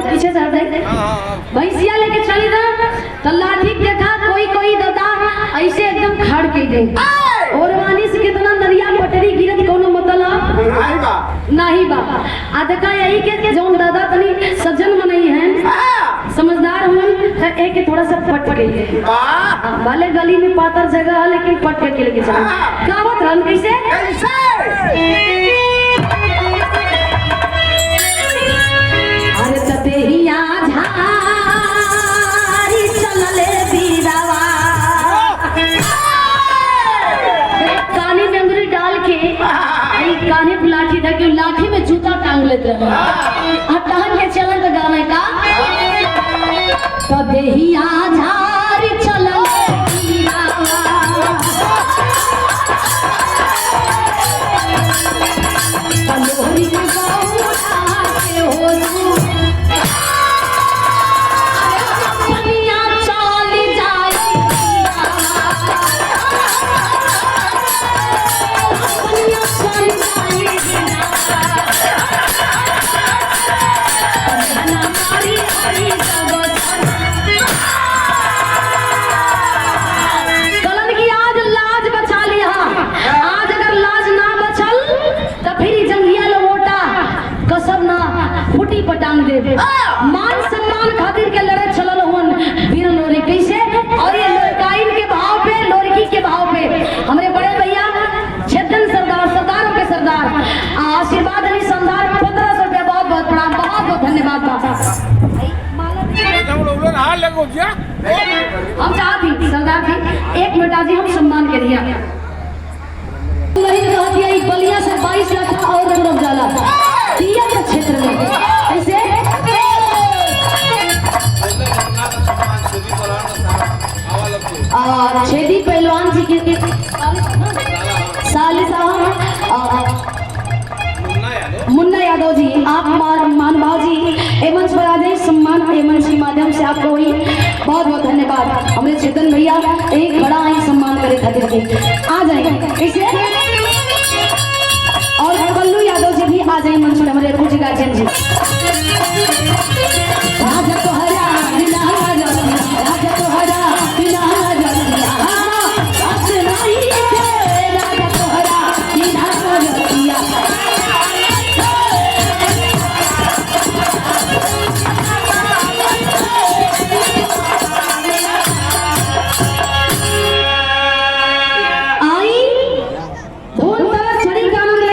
पीछे से हट जाए। भैंसिया लेके चली ना तो लाठी देखा कोई दादा ऐसे एकदम खड़ के गई और वानी से कितना नरिया पटरी गिरत कोनो मतलब नहीं बा आदका यही के जौन दादा तनी सज्जन मनई है समझदार हुन तो एक थोड़ा सा पट गई है वाले गली में पातर जगह है लेकिन पट के लेके चला गावत रन कैसे अरे ततेहिया झारी चलले बीरावा कानी में अंगुरी डाल के कानी पे लाठी ढके लाठी में जूता टांग लेते हैं टांग के चलन का गाना का ततेहिया झारी चलले बीरावा लोहरी के गौरा के हो टांग दे मान सम्मान खातिर के लड़े चलल हुन वीर लोरी कैसे और ये लोरकाइन के भाव पे लोरकी के भाव पे हमरे बड़े भैया छेदन सरदार सरदारों के सरदार आशीर्वाद अली सरदार 1500 रुपया बहुत बहुत प्रणाम बहुत धन्यवाद बाबा हम चाहती सरदार जी 1 मिनट जी हम सम्मान के लिए बलिया से 22 लाख और तरफ जाला दिया के क्षेत्र में ऐसे छेदी पहलवान जी के साले साहब मुन्ना यादव जी आप मानभाव जी एमंच पर आ जाए सम्मान एमंच के माध्यम से आपको हुई बहुत बहुत धन्यवाद हमारे चेतन भैया एक बड़ा ही सम्मान करे खातिर आ जाए कैसे और कल्लू यादव जी भी आ जाए मंच पर हमारे गार्जियन जी